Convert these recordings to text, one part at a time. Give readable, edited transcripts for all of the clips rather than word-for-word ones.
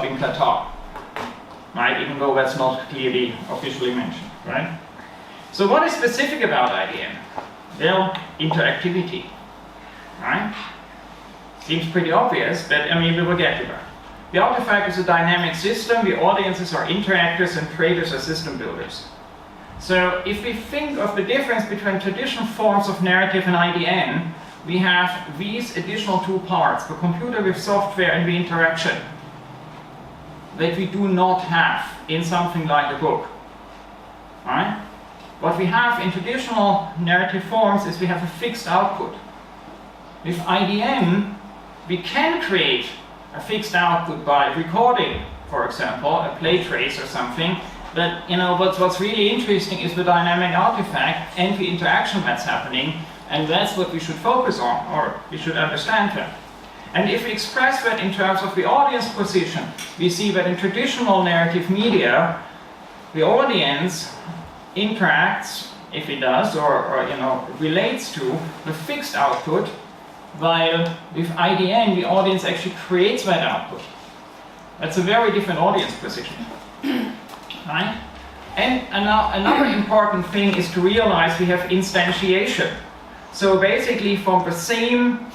in Qatar, right? Even though that's not clearly officially mentioned, right? So what is specific about IDM? Well, interactivity, right? Seems pretty obvious, but I mean, we will get to that. The artifact is a dynamic system. The audiences are interactors and creators are system builders. So if we think of the difference between traditional forms of narrative and IDN, we have these additional two parts, the computer with software and the interaction, that we do not have in something like a book. Right? What we have in traditional narrative forms is we have a fixed output. With IDN, we can create a fixed output by recording, for example, a play trace or something. But you know, what's really interesting is the dynamic artifact and the interaction that's happening, and that's what we should focus on, or we should understand that. And if we express that in terms of the audience position, we see that in traditional narrative media, the audience interacts, if it does, or you know, relates to the fixed output, while with IDN, the audience actually creates that output. That's a very different audience position. Right? And another important thing is to realize we have instantiation. So basically, from the same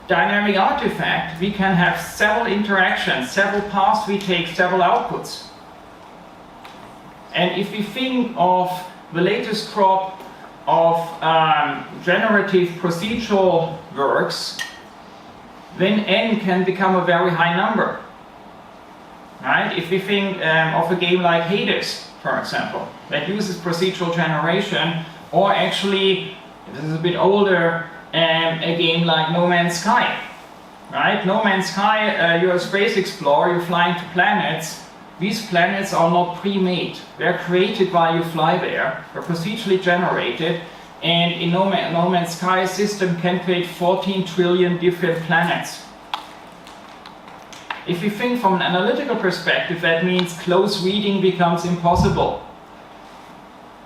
dynamic artifact, we can have several interactions, several paths we take, several outputs. And if we think of the latest crop of generative procedural works, then n can become a very high number. Right? If we think of a game like Hades, for example, that uses procedural generation, or actually, this is a bit older, a game like No Man's Sky. Right? No Man's Sky, you're a space explorer, you're flying to planets. These planets are not pre-made. They're created while you fly there. They're procedurally generated. And in No Man's Sky system can create 14 trillion different planets. If you think from an analytical perspective, that means close reading becomes impossible.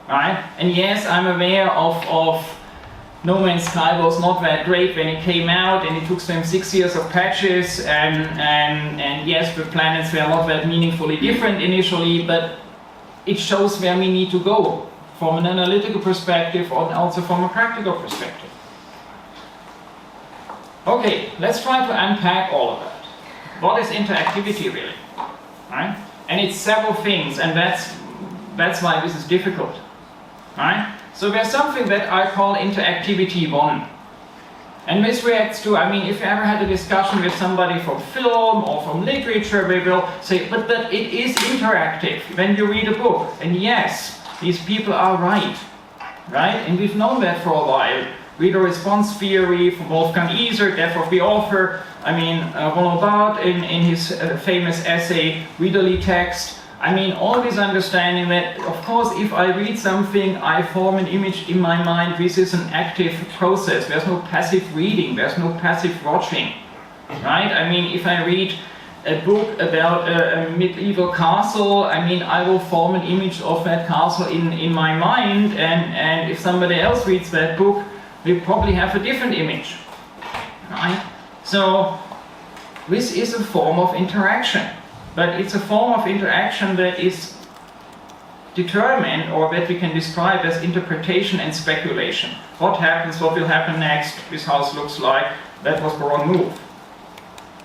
Right? And yes, I'm aware of No Man's Sky was not that great when it came out, and it took them 6 years of patches, and yes, the planets were not that meaningfully different initially, but it shows where we need to go from an analytical perspective and also from a practical perspective. Okay, let's try to unpack all of that. What is interactivity really? Right? And it's several things, and that's why this is difficult. Right? So there's something that I call interactivity 1. And this reacts to, I mean, if you ever had a discussion with somebody from film or from literature, they will say, but it is interactive when you read a book. And yes, these people are right. Right? And we've known that for a while. Reader response theory from Wolfgang Iser, Death of the Author. I mean, Roland Barthes in his famous essay, Readerly Text. I mean, all this understanding that, of course, if I read something, I form an image in my mind. This is an active process. There's no passive reading. There's no passive watching. Right? I mean, if I read a book about a medieval castle, I mean, I will form an image of that castle in my mind. And if somebody else reads that book, we probably have a different image. Right? So, this is a form of interaction. But it's a form of interaction that is determined, or that we can describe as interpretation and speculation. What happens, what will happen next, this house looks like, that was the wrong move.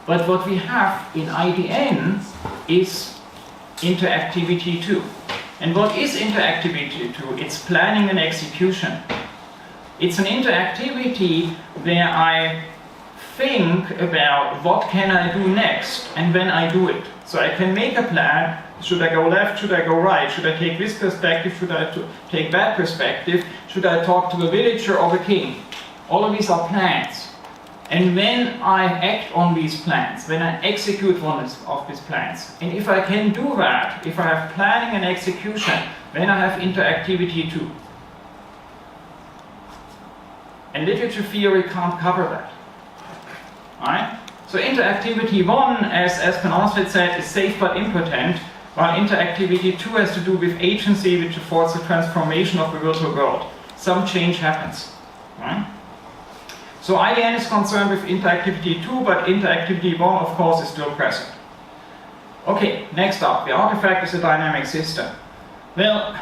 But what we have in IDN is interactivity 2. And what is interactivity 2? It's planning and execution. It's an interactivity where I think about what can I do next and when I do it. So I can make a plan. Should I go left? Should I go right? Should I take this perspective? Should I take that perspective? Should I talk to the villager or the king? All of these are plans. And when I act on these plans, when I execute one of these plans, and if I can do that, if I have planning and execution, then I have interactivity 2. And literature theory can't cover that. Right? So interactivity 1, as Penonsfeld said, is safe but impotent, while interactivity 2 has to do with agency, which affords the transformation of the virtual world. Some change happens. Right? So IDN is concerned with interactivity 2, but interactivity 1, of course, is still present. Okay, next up, the artifact is a dynamic system. Well,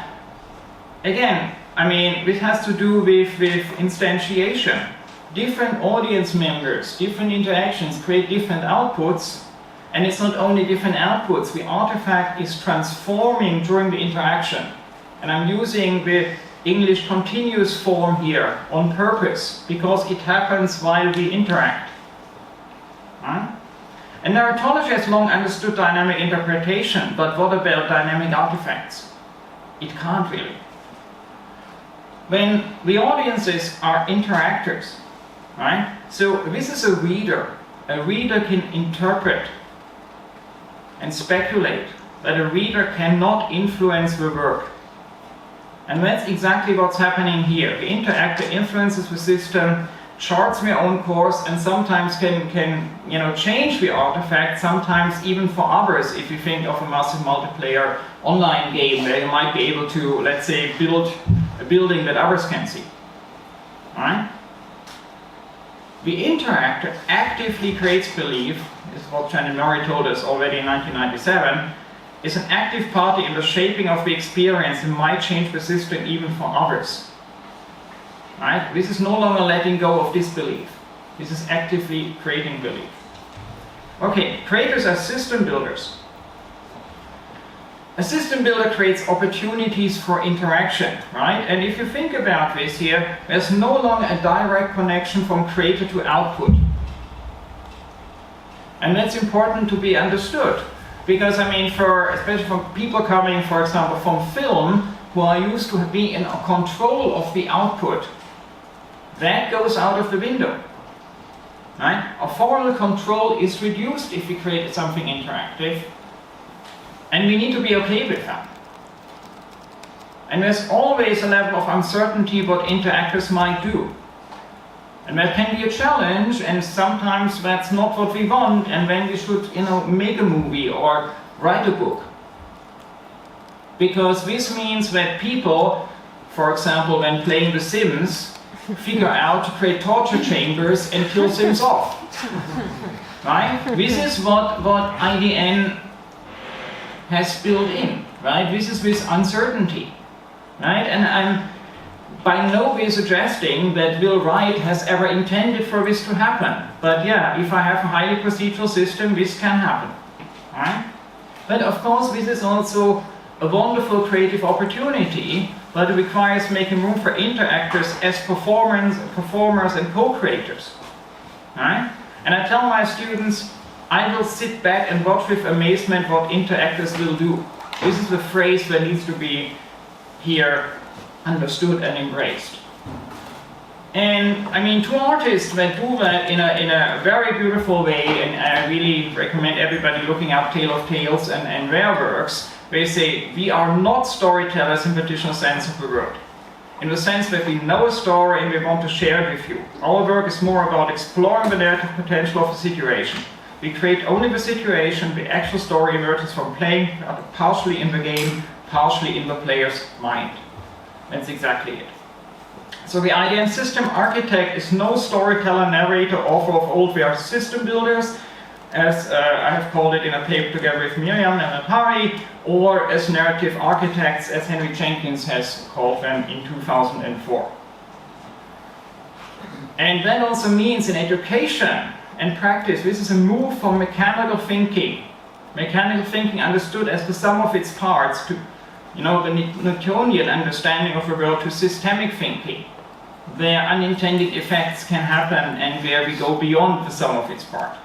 again, I mean, this has to do with instantiation. Different audience members, different interactions create different outputs, and it's not only different outputs, the artifact is transforming during the interaction. And I'm using the English continuous form here on purpose, because it happens while we interact. And narratology has long understood dynamic interpretation, but what about dynamic artifacts? It can't really. When the audiences are interactors, right? So this is a reader. A reader can interpret and speculate, but a reader cannot influence the work. And that's exactly what's happening here. The interactor influences the system, charts their own course, and sometimes can change the artifact, sometimes even for others, if you think of a massive multiplayer online game where you might be able to, let's say, build a building that others can see. Right? The interactor actively creates belief, this is what Janet Murray told us already in 1997, is an active party in the shaping of the experience and might change the system even for others. Right? This is no longer letting go of disbelief. This is actively creating belief. Okay, creators are system builders. A system builder creates opportunities for interaction, right? And if you think about this here, there's no longer a direct connection from creator to output. And that's important to be understood. Because, I mean, especially for people coming, for example, from film, who are used to be in control of the output, that goes out of the window. Right? Authorial control is reduced if we create something interactive. And we need to be okay with that. And there's always a level of uncertainty what interactors might do. And that can be a challenge, and sometimes that's not what we want, and then we should, make a movie or write a book. Because this means that people, for example, when playing The Sims, figure out to create torture chambers and kill Sims off. Right? This is what IDN has built in, right? This is this uncertainty, right? And I'm by no way suggesting that Will Wright has ever intended for this to happen. But yeah, if I have a highly procedural system, this can happen, right? But of course, this is also a wonderful creative opportunity, but it requires making room for interactors as performers and co-creators, right? And I tell my students, I will sit back and watch with amazement what interactors will do. This is the phrase that needs to be here understood and embraced. And I mean, two artists that do that in a very beautiful way, and I really recommend everybody looking up Tale of Tales and their works. They say, we are not storytellers in the traditional sense of the word. In the sense that we know a story and we want to share it with you. Our work is more about exploring the narrative potential of the situation. We create only the situation, the actual story emerges from playing partially in the game, partially in the player's mind. That's exactly it. So the IDN system architect is no storyteller, narrator, author of old. We are system builders, as I have called it in a paper together with Miriam and Atari, or as narrative architects, as Henry Jenkins has called them in 2004. And that also means in education and practice, this is a move from mechanical thinking understood as the sum of its parts, to the Newtonian understanding of the world, to systemic thinking, where unintended effects can happen and where we go beyond the sum of its part.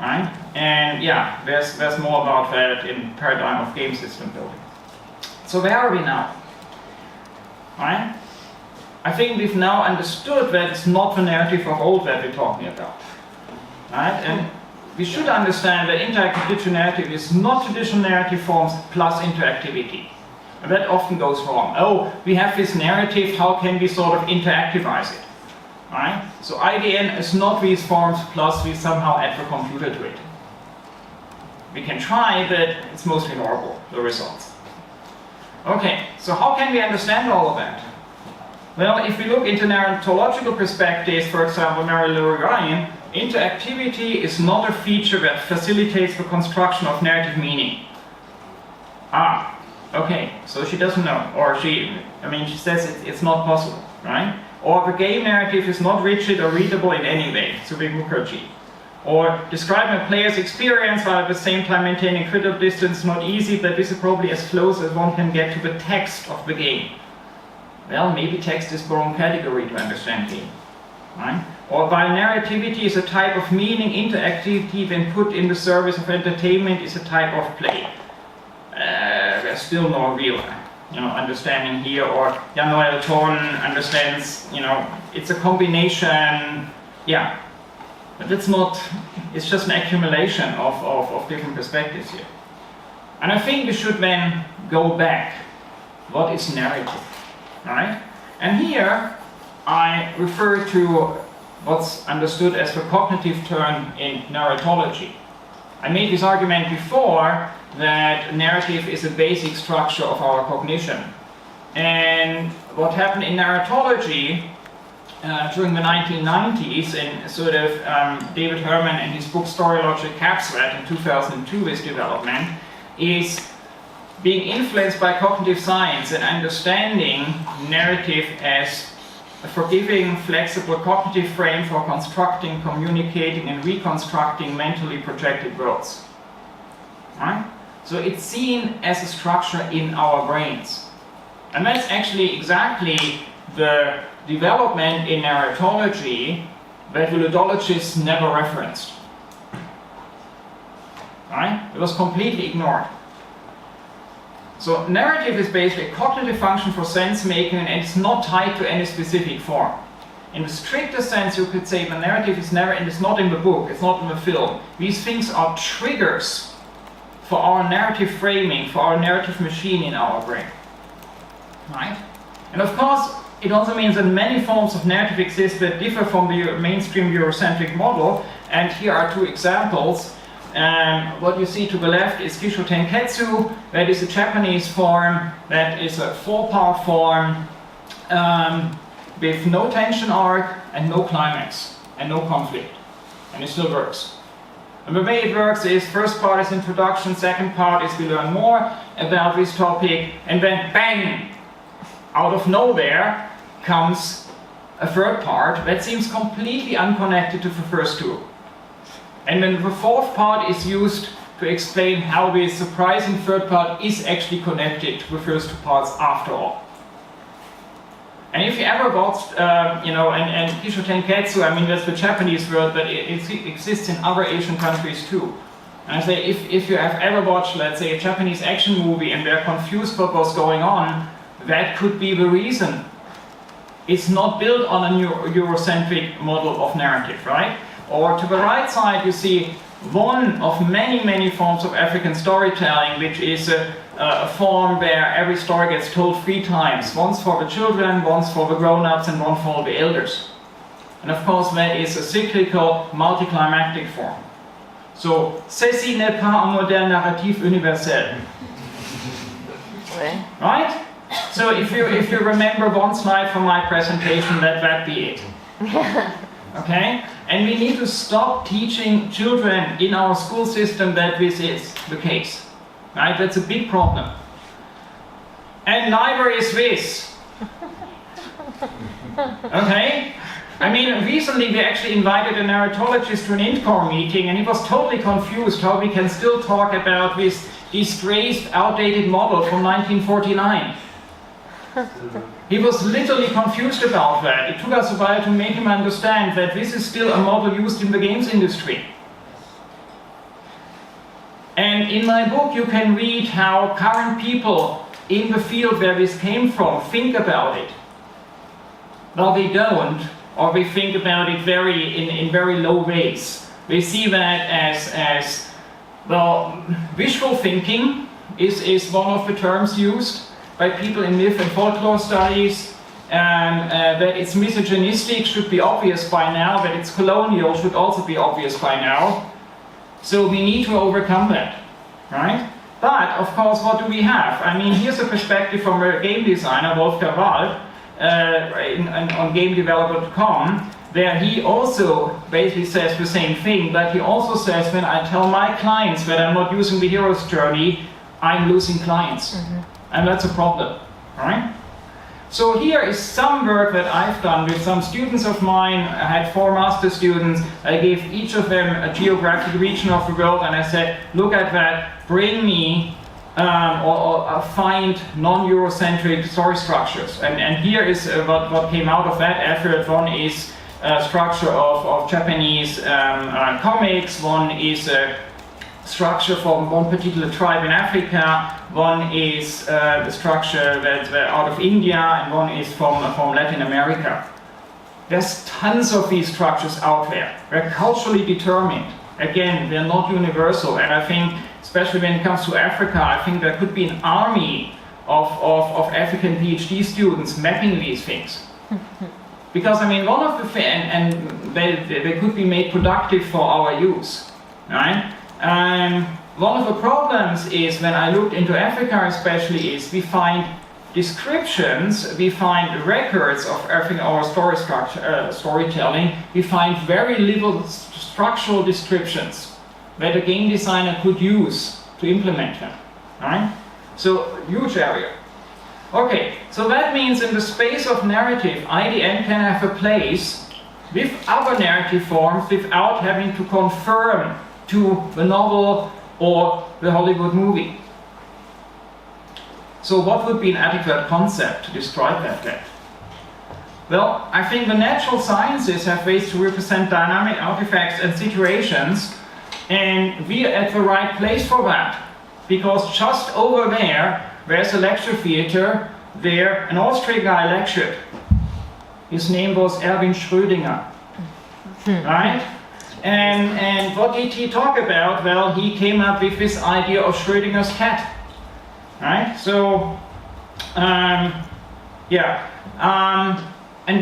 Right? And yeah, there's more about that in paradigm of game system building. So where are we now? Right? I think we've now understood that it's not the narrative of old that we're talking about. Right? And we should understand that interactive digital narrative is not traditional narrative forms plus interactivity. And that often goes wrong. Oh, we have this narrative, how can we sort of interactivize it? Right? So IDN is not these forms plus we somehow add the computer to it. We can try, but it's mostly horrible, the results. Okay, so how can we understand all of that? Well, if we look into narratological perspectives, for example, Mary-Lou Ryan, interactivity is not a feature that facilitates the construction of narrative meaning. Ah, okay, so she doesn't know, or she says it's not possible, right? Or the game narrative is not rigid or readable in any way, so the Mukherjee. Or describing a player's experience while at the same time maintaining critical distance is not easy, but this is probably as close as one can get to the text of the game. Well, maybe text is the wrong category to understand game, right? Or while narrativity is a type of meaning, interactivity when put in the service of entertainment is a type of play. There's still no real understanding here. Or Jan Noel Thorn understands, it's a combination, yeah. But it's not, it's just an accumulation of different perspectives here. And I think we should then go back. What is narrative? Right? And here I refer to what's understood as the cognitive term in narratology. I made this argument before that narrative is a basic structure of our cognition. And what happened in narratology during the 1990s, and sort of David Herman in his book Story Logic caps that in 2002 his development, is being influenced by cognitive science and understanding narrative as a forgiving, flexible cognitive frame for constructing, communicating and reconstructing mentally projected worlds. Right? So it's seen as a structure in our brains. And that's actually exactly the development in narratology that the ludologists never referenced. Right? It was completely ignored. So narrative is basically a cognitive function for sense making and it's not tied to any specific form. In the strictest sense you could say the narrative is never, and it's not in the book, it's not in the film. These things are triggers for our narrative framing, for our narrative machine in our brain. Right? And of course it also means that many forms of narrative exist that differ from the mainstream Eurocentric model, and here are two examples. What you see to the left is Kisho Tenketsu. That is a Japanese form that is a 4-part form with no tension arc and no climax and no conflict, and it still works. And the way it works is first part is introduction, second part is we learn more about this topic, and then bang! Out of nowhere comes a third part that seems completely unconnected to the first two. And then the fourth part is used to explain how the surprising third part is actually connected to the first two parts after all. And if you ever watched, and Kisho Tenketsu, that's the Japanese word, but it exists in other Asian countries too. And I say, if you have ever watched, let's say, a Japanese action movie and they're confused what was going on, that could be the reason. It's not built on a Eurocentric model of narrative, right? Or to the right side you see one of many, many forms of African storytelling, which is a form where every story gets told 3 times. Once for the children, once for the grown-ups, and one for the elders. And of course that is a cyclical, multiclimactic form. So, ceci n'est pas un modèle narratif universel. Right? So if you remember one slide from my presentation, let that be it. Okay? And we need to stop teaching children in our school system that this is the case. Right? That's a big problem. And neither is this. Okay? Recently we actually invited a narratologist to an INTCOR meeting and he was totally confused how we can still talk about this disgraced, outdated model from 1949. He was literally confused about that. It took us a while to make him understand that this is still a model used in the games industry. And in my book you can read how current people in the field where this came from think about it. Well, they don't, or they think about it in very low ways. They see that as wishful thinking is one of the terms used by people in myth and folklore studies, and that it's misogynistic should be obvious by now, that it's colonial should also be obvious by now. So we need to overcome that, right? But, of course, what do we have? Here's a perspective from a game designer, Wolfgang Wald, on gamedeveloper.com, where he also basically says the same thing, but he also says when I tell my clients that I'm not using the hero's journey, I'm losing clients. And that's a problem, right? So here is some work that I've done with some students of mine. I had 4 master students. I gave each of them a geographic region of the world, and I said, look at that, bring me or find non-Eurocentric story structures. And here is what came out of that effort. One is a structure of Japanese comics, one is a structure from one particular tribe in Africa, one is the structure that's out of India, and one is from Latin America. There's tons of these structures out there. They're culturally determined. Again, they're not universal, and I think, especially when it comes to Africa, I think there could be an army of African PhD students mapping these things. Because, I mean, one of the things, and they could be made productive for our use, right? One of the problems is, when I looked into Africa especially, is we find descriptions, we find records of everything, our storytelling, we find very little structural descriptions that a game designer could use to implement them, right? So, huge area. Okay, so that means in the space of narrative, IDN can have a place with other narrative forms without having to conform to the novel or the Hollywood movie. So what would be an adequate concept to describe that? Well, I think the natural sciences have ways to represent dynamic artifacts and situations, and we are at the right place for that. Because just over there's a lecture theater where an Austrian guy lectured. His name was Erwin Schrödinger, right? And what did he talk about? Well, he came up with this idea of Schrödinger's cat, right? So, and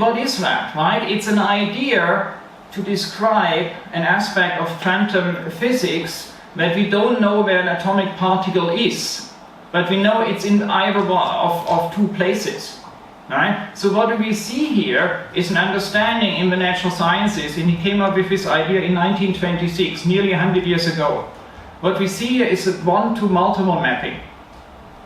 what is that, right? It's an idea to describe an aspect of quantum physics that we don't know where an atomic particle is, but we know it's in either of 2 places. Right? So what do we see here is an understanding in the natural sciences, and he came up with this idea in 1926, nearly 100 years ago. What we see here is a one-to-multiple mapping.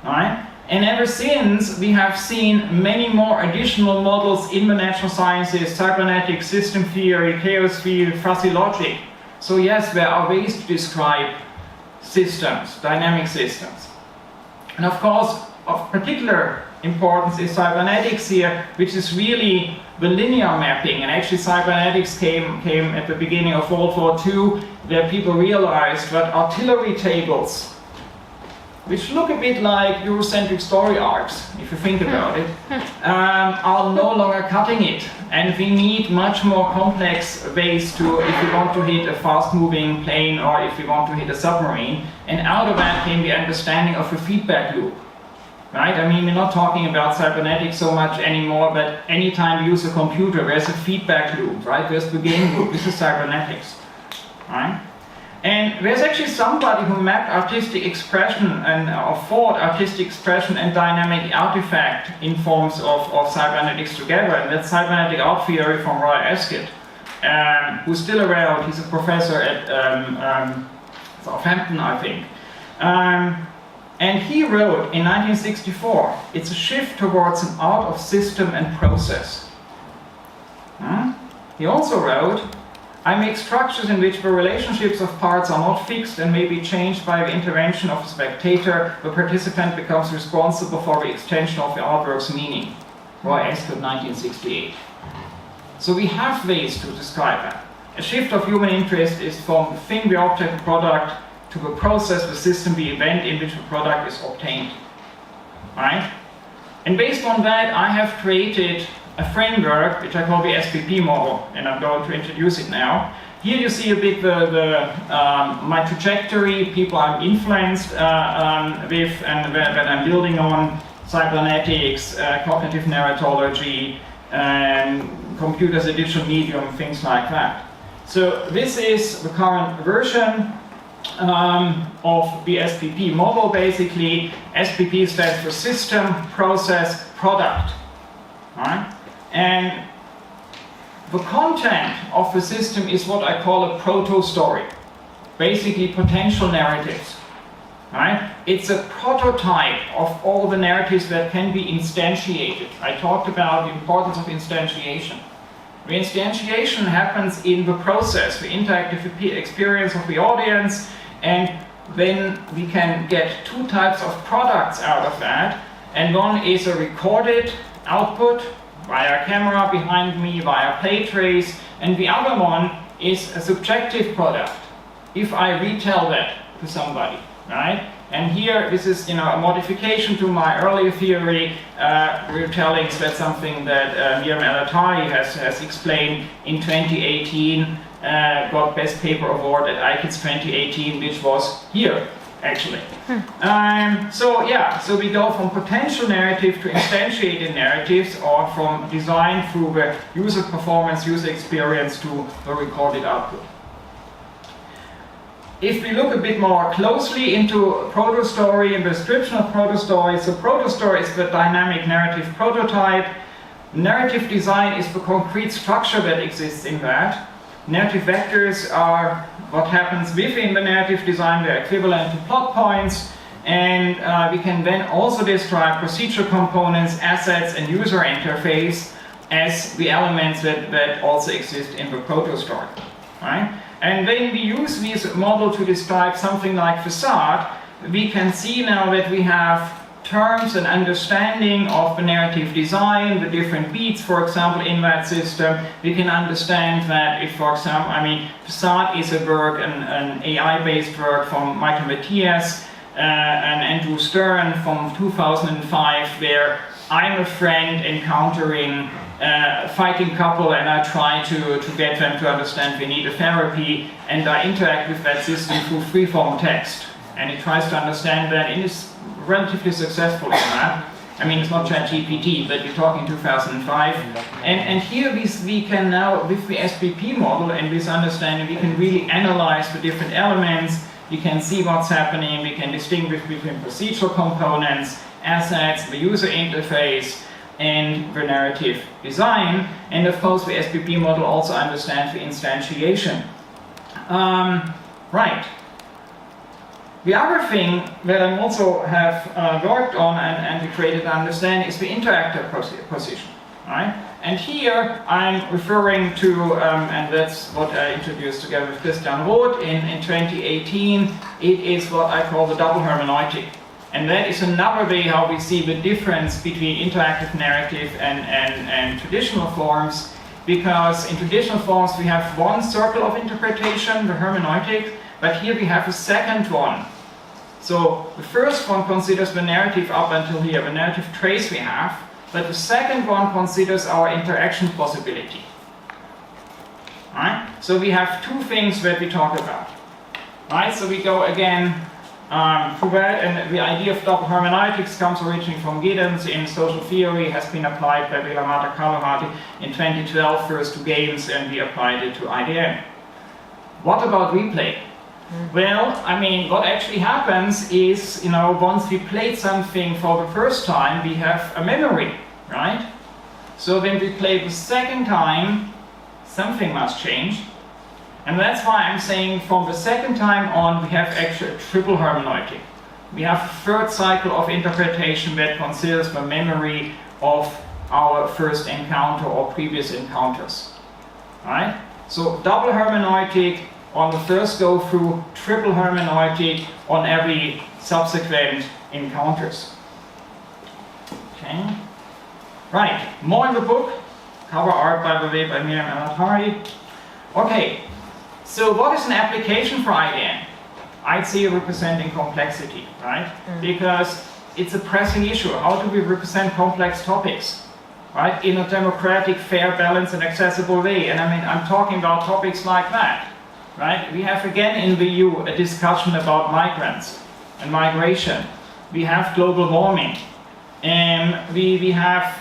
Right? And ever since, we have seen many more additional models in the natural sciences: cybernetics, system theory, chaos theory, fuzzy logic. So yes, there are ways to describe systems, dynamic systems. And of course, of particular importance is cybernetics here, which is really the linear mapping. And actually cybernetics came at the beginning of World War II, where people realized that artillery tables, which look a bit like Eurocentric story arcs, if you think about it, are no longer cutting it. And we need much more complex ways to, if we want to hit a fast-moving plane or if we want to hit a submarine. And out of that came the understanding of a feedback loop. Right? I mean, we're not talking about cybernetics so much anymore, but anytime you use a computer, there's a feedback loop, right? There's the game loop. This is cybernetics, right? And there's actually somebody who mapped artistic expression or thought artistic expression and dynamic artifact in forms of cybernetics together, and that's cybernetic art theory from Roy Ascott, who's still around. He's a professor at Southampton, I think. And he wrote in 1964, it's a shift towards an art of system and process. He also wrote, I make structures in which the relationships of parts are not fixed and may be changed by the intervention of the spectator. The participant becomes responsible for the extension of the artwork's meaning. Roy Ascott, 1968. So we have ways to describe that. A shift of human interest is from the thing, the object, the product, to the process, the system, the event in which the product is obtained. Right? And based on that, I have created a framework which I call the SPP model, and I'm going to introduce it now. Here you see a bit my trajectory, people I'm influenced with, and that I'm building on: cybernetics, cognitive narratology, computers, a digital medium, things like that. So this is the current version of the SPP model. Basically, SPP stands for system, process, product. Right? And the content of the system is what I call a proto-story, basically potential narratives. Right? It's a prototype of all the narratives that can be instantiated. I talked about the importance of instantiation. The instantiation happens in the process, the interactive experience of the audience, and then we can get two types of products out of that. And one is a recorded output via camera behind me, via play trace, and the other one is a subjective product, if I retell that to somebody. Right? And here, this is a modification to my earlier theory, retellings. That's something that Miriam El-Attari has explained in 2018, got Best Paper Award at ICITS 2018, which was here, actually. So we go from potential narrative to instantiated narratives, or from design through the user performance, user experience to the recorded output. If we look a bit more closely into proto-story and the description of proto-story, so proto-story is the dynamic narrative prototype. Narrative design is the concrete structure that exists in that. Narrative vectors are what happens within the narrative design. They're equivalent to plot points, and we can then also describe procedure components, assets, and user interface as the elements that also exist in the proto-story. Right? And when we use this model to describe something like facade, we can see now that we have terms and understanding of the narrative design, the different beats, for example, in that system. We can understand that if, for example, facade is a work, an AI-based work from Michael Matthias and Andrew Stern from 2005, where I'm a friend encountering a fighting couple, and I try to get them to understand they need a therapy, and I interact with that system through free-form text. And it tries to understand that, and is relatively successful in that. It's not ChatGPT, but we're talking 2005. And here we can now, with the SPP model and this understanding, we can really analyze the different elements. We can see what's happening. We can distinguish between procedural components, assets, the user interface, and the narrative design. And of course, the SPP model also understands the instantiation. Right. The other thing that I also have worked on and created to understand is the interactive position. Right? And here I'm referring to, and that's what I introduced together with Christian Roth in 2018, it is what I call the double hermeneutic. And that is another way how we see the difference between interactive narrative and traditional forms, because in traditional forms we have one circle of interpretation, the hermeneutic, but here we have a second one. So the first one considers the narrative up until here, the narrative trace we have, but the second one considers our interaction possibility. Right? So we have two things that we talk about. Right? So we go again through that, and the idea of double hermeneutics comes originally from Giddens in social theory, has been applied by Vilamata Kalamati in 2012 first to games, and we applied it to IDM. What about replay? Well, what actually happens is, once we played something for the first time, we have a memory, right? So when we play the second time, something must change. And that's why I'm saying from the second time on, we have actually a triple hermeneutic. We have a third cycle of interpretation that considers the memory of our first encounter or previous encounters. Right? So double hermeneutic on the first go through, triple hermeneutic on every subsequent encounters. Okay. Right, more in the book. Cover art, by the way, by Miriam El-Attari. Okay, so what is an application for IDN? I'd say representing complexity, right? Because it's a pressing issue. How do we represent complex topics, right? In a democratic, fair, balanced, and accessible way. And I'm talking about topics like that, right? We have again in the EU a discussion about migrants and migration. We have global warming. And we have,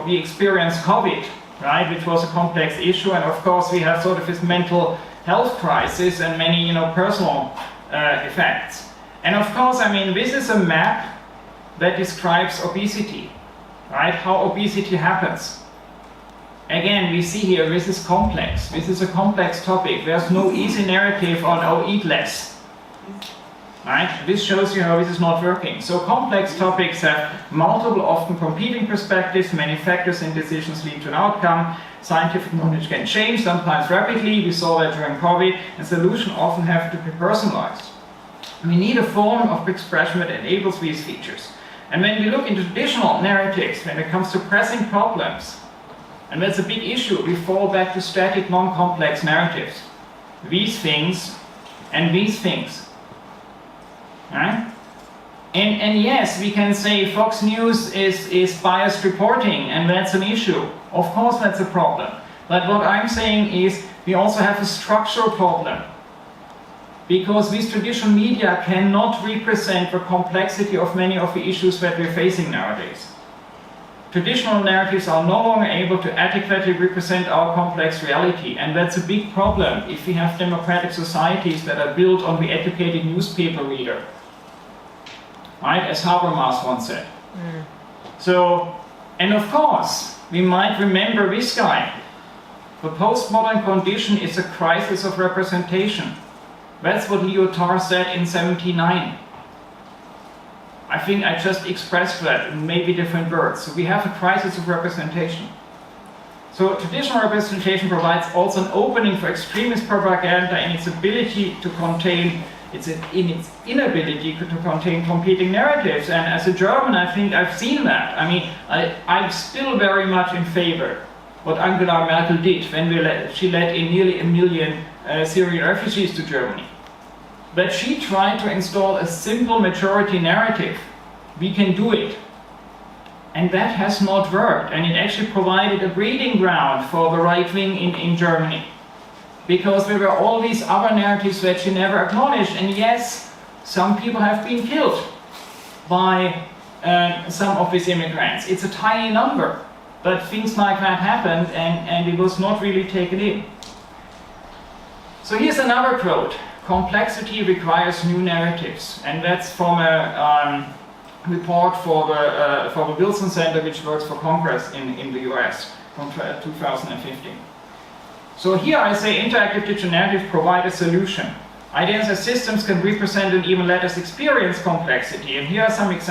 we experienced COVID, right, which was a complex issue, and of course we have sort of this mental health crisis and many, personal effects. And of course, this is a map that describes obesity, right? How obesity happens. Again, we see here this is complex. This is a complex topic. There's no easy narrative on, oh, eat less. Right? This shows you how this is not working. So complex topics have multiple, often competing perspectives. Many factors and decisions lead to an outcome. Scientific knowledge can change, sometimes rapidly. We saw that during COVID. And solutions often have to be personalized. We need a form of expression that enables these features. And when we look into traditional narratives, when it comes to pressing problems, and that's a big issue, we fall back to static, non-complex narratives. These things and these things. Right? And yes, we can say Fox News is biased reporting, and that's an issue. Of course that's a problem. But what I'm saying is we also have a structural problem. Because these traditional media cannot represent the complexity of many of the issues that we're facing nowadays. Traditional narratives are no longer able to adequately represent our complex reality, and that's a big problem if we have democratic societies that are built on the educated newspaper reader. Right, as Habermas once said. So, and of course, we might remember this guy. The postmodern condition is a crisis of representation. That's what Lyotard said in 1979. I think I just expressed that in maybe different words. So we have a crisis of representation. So traditional representation provides also an opening for extremist propaganda in its ability to contain in its inability to contain competing narratives. And as a German, I think I've seen that. I mean, I'm still very much in favor what Angela Merkel did when she let in nearly 1 million Syrian refugees to Germany. But she tried to install a simple majority narrative. We can do it. And that has not worked. And it actually provided a breeding ground for the right wing in Germany. Because there were all these other narratives that she never acknowledged. And yes, some people have been killed by some of these immigrants. It's a tiny number, but things like that happened and it was not really taken in. So here's another quote. Complexity requires new narratives. And that's from a report for the Wilson Center, which works for Congress in the US from 2015. So here I say interactive digital narratives provide a solution. Ideas as systems can represent and even let us experience complexity. And here are some examples.